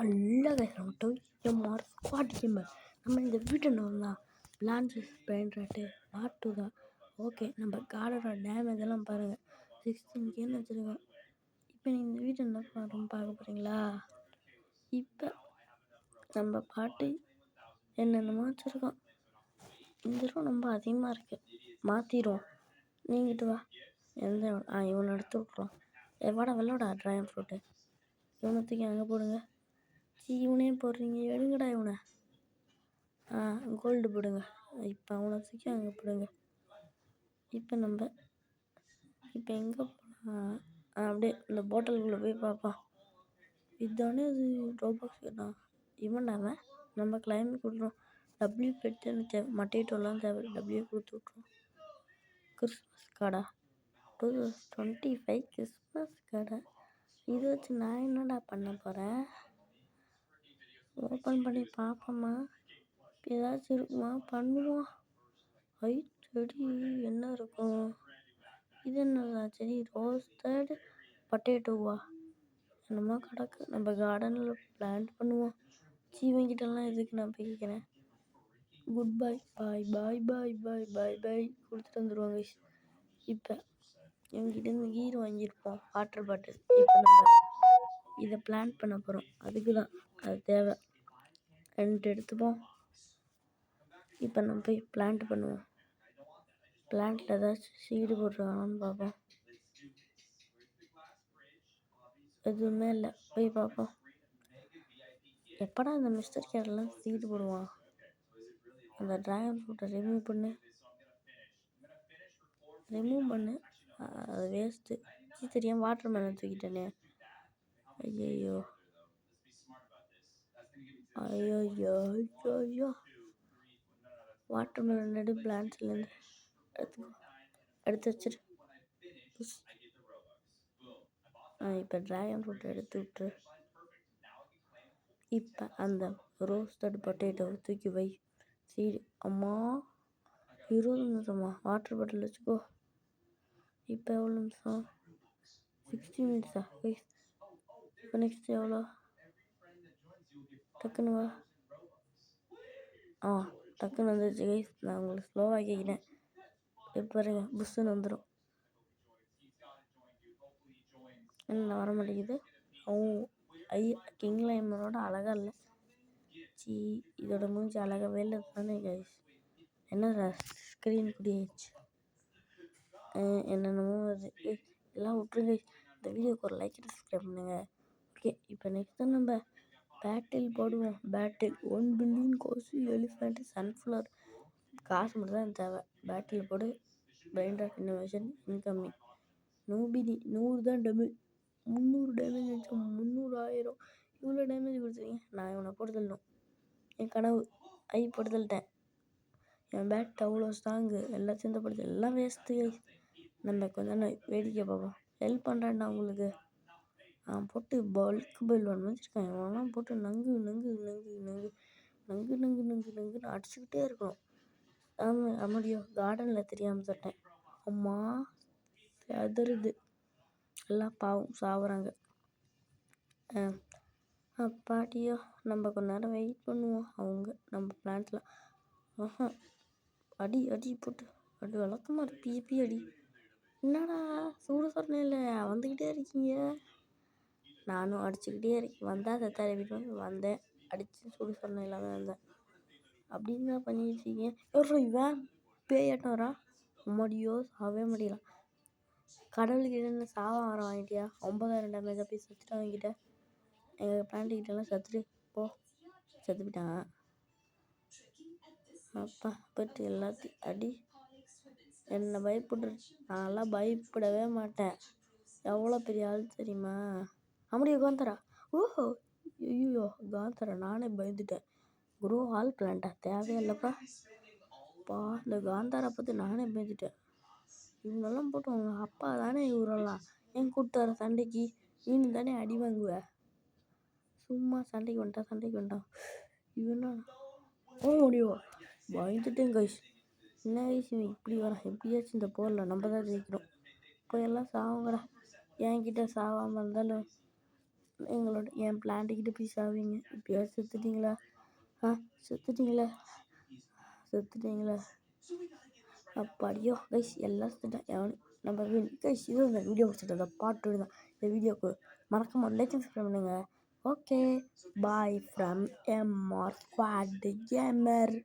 அல்ல guys MR squad gamer. நம்ம இந்த வீட்டை தான் பிளான்ஸ் பெயிண்ட் நாட்டு தான். ஓகே, நம்ம கார்டனோட டேமேஜ் எல்லாம் பாருங்கள். 16 கேம் வச்சுருக்கோம். இப்போ நீங்கள் இந்த வீட்டை என்ன பார்க்க போகிறீங்களா? இப்போ நம்ம பாட்டு என்னென்னமோ வச்சுருக்கோம். இந்த ரூம் ரொம்ப அதிகமாக இருக்குது, மாற்றிடுவோம். நீங்கிட்டு வா. இவனை எடுத்து விட்ருவோம். எவ்வளோ வெள்ளோட ட்ராகன் ஃப்ரூட்டு இவனத்துக்கு அங்கே போடுங்க. இவனே போடுறீங்க, எடுங்கடா இவனை. கோல்டு போடுங்க. இப்போ அவனை தூக்கி அங்கே போடுங்க. இப்போ நம்ம எங்கே போகலாம்? அப்படியே இந்த பாட்டிலுக்குள்ளே போய் பார்ப்போம். இதுதானே அது ரோபாக்ஸ் தான். இவன்டாம நம்ம கிளைமேட் கொடுக்குறோம். டபிள்யூ பெட்டு எனக்கு மட்டேட்டோலாம் தேவை. டபிள்யூ கொடுத்து விட்ருவோம். கிறிஸ்மஸ் கார்டா 2025 கிறிஸ்மஸ் கார்டா. இது வச்சு நான் என்னடா பண்ண போகிறேன்? ஓப்பன் பண்ணி பார்ப்போம்மா, ஏதாச்சும் இருக்குமா? பண்ணுவோம். செடி என்ன இருக்கும்? இது என்னடா செடி? ரோஸ்டட் பொட்டேட்டோவா என்னமோ கிடக்கு. நம்ம கார்டனில் பிளான்ட் பண்ணுவோம். சீவங்கிட்டலாம் எதுக்கு நான் போய் கேட்குறேன்? குட் பாய் பாய் பாய் பாய் பாய் பாய் பாய் கொடுத்துட்டு வந்துடுவாங்க. இப்போ இவங்ககிட்டேருந்து கீர் வாங்கியிருப்போம், வாட்டர் பாட்டில். இப்போ நம்ம இதை பிளான்ட் பண்ண போகிறோம். அதுக்கு தான் அது தேவை. 2 எடுத்துப்போம். இப்போ நம்ம போய் பிளான்ட் பண்ணுவோம். பிளான்ட்டில் ஏதாச்சும் சீடு போட்டுருக்காங்கன்னு பார்ப்போம். எதுவுமே இல்லை, போய் பார்ப்போம். எப்படா அந்த மிஸ்டர் கேரெல்லாம் சீடு போடுவான்? அந்த ட்ராகன் ஃப்ரூட்டை ரிமூவ் பண்ணு. அது வேஸ்ட்டு. தெரியாமல் வாட்டர் மேலன் தூக்கிட்டேனே. ஐயோ வாட்டர் மேலன் எடு. பிளான்ட்ஸ்லேருந்து எடுத்து வச்சிரு. இப்போ ட்ராகன் ஃப்ரூட்டை எடுத்து விட்டுரு. இப்போ அந்த ரோஸ்டட் பொட்டேட்டோவை தூக்கி வை. சீடு அம்மா 20 நிமிஷமா? வாட்டர் பாட்டில் வச்சுக்கோ. இப்போ எவ்வளோ நிமிஷம்? 60 மினிட்ஸா? இப்போ நெக்ஸ்ட் எவ்வளோ? டக்குன்னு வா. டக்குன்னு வந்துருச்சு கைஸ். நான் உங்களுக்கு ஸ்லோவாக கேட்குறேன். இப்போ பாருங்க, புஷ்ஷுன்னு வந்துடும். என்ன வர மாட்டேங்குது? கிங் லைமரோட அழகாக இல்லை. இதோட மூஞ்சி அழகாகவே இல்லை தானே கைஸ்? என்ன ஸ்க்ரீன் குடியாச்சு என்னென்னமோ அது எல்லாம் விட்டுருங்க. இந்த வீடியோக்கு ஒரு லைக் சப்ஸ்கிரைப் பண்ணுங்கள். ஓகே, இப்போ நெக்ஸ்ட்டு நம்ம பேட்டில் போடுவோம். பேட்டில் 1 பில்லியன் கோசு எலிஃபெண்ட் சன்ஃப்ளவர். காசு மட்டும் தான் தேவை. பேட்டில் போடு. பிரைண்ட் ஆஃப் இன்னோவேஷன் இன்கமிங். நூபிடி 100 தான் டேமேஜ். 300 டேமேஜ் வச்சு 300,000 இவ்வளோ டேமேஜ் கொடுத்துருங்க. நான் இவனை போட்டு தள்ளணும். என் கனவு போட்டு தள்ளிட்டேன். என் பேட் அவ்வளோ ஸ்ட்ராங்கு. எல்லாம் சிந்தப்படுது. எல்லாம் வேஸ்ட்டு. நம்ம கொஞ்சம் வேடிக்கை பார்ப்போம். ஹெல்ப் பண்ணுறேன்டா உங்களுக்கு. போட்டு பல்க் பெல் ஒன்று வச்சுருக்கேன். இவனெல்லாம் போட்டு நங்கு நங்கு நங்கு நங்கு நங்கு நங்கு நங்கு நங்குன்னு அடிச்சுக்கிட்டே இருக்கணும். முடியும். கார்டனில் தெரியாமல் தொட்டேன். அம்மா செதறுது. எல்லாம் பாவம் சாவுறாங்க. பாட்டியோ நம்ம கொஞ்ச நேரம் வெயிட் பண்ணுவோம். அவங்க நம்ம பிளான்ட்டில் அடி போட்டு வழக்கமாக பிபி அடி. என்னடா சூடு சொன்னேன்ல, வந்துக்கிட்டே இருக்கீங்க. நானும் அடிச்சுக்கிட்டே இருக்கேன். வந்தால் செத்தாரி வீட்டு வந்தேன், அடித்து சூடு சொன்ன இல்லாமல் வந்தேன். அப்படின்னு தான் பண்ணிட்டுருக்கீங்க. இவன் பேயாட்டம் வரா. முடியோ சாவே முடியலாம். கடவுள்கிட்ட சாவா வர வாங்கிட்டியா? 9,000 டேமேஜாக போய் செத்துட்டு வாங்கிட்ட. எங்கள் பிளான்ட்டுக்கிட்டலாம் செத்துப்பிட்டான். அப்பா போட்டு எல்லாத்தையும் அடி. என்னை பயப்படுற. நான்லாம் பயப்படவே மாட்டேன். எவ்வளோ பெரிய ஆள் தெரியுமா? அப்படியே காந்தரா. ஓஹோ ஐயோ காந்தரா, நானே பயந்துட்டேன். குரு ஆல் பிளான்ட்டா தேவையில்லப்பா. இந்த காந்தாரா பார்த்து நானே பயந்துட்டேன். இவங்கெல்லாம் போட்டு அவங்க அப்பா தானே இவரெல்லாம். ஏன் கூப்பிட்டு வர சண்டைக்கு? இவனு தானே அடி வாங்குவேன். சும்மா சண்டைக்கு வந்துட்டான். இவனா முடியும். பயந்துட்டேன் கைஸ். என்ன கைஸ் இவன் இப்படி வரான்? எப்படியாச்சும் இந்த போரில் நம்ம தான் ஜெயிக்கிறோம். இப்போ எல்லாம் சாவுங்கடா. என்கிட்ட சாவாமல் இருந்தாலும் என் பிளான்ட்டுக்கிட்ட போய் சாவீங்க. இப்பயாவது செத்துட்டீங்களா? ஆ செத்துட்டீங்களா? செத்துட்டீங்களா? அப்படியோ கைஸ் எல்லாம் செத்துட்டேன். நம்ம கைஸ் இது இந்த வீடியோ முடிச்சுட்டு பார்ட் 2 தான். இந்த வீடியோக்கு மறக்காம லைக் அண்ட் சப்ஸ்கிரைப் பண்ணுங்க. Okay bye from MR squad gamer.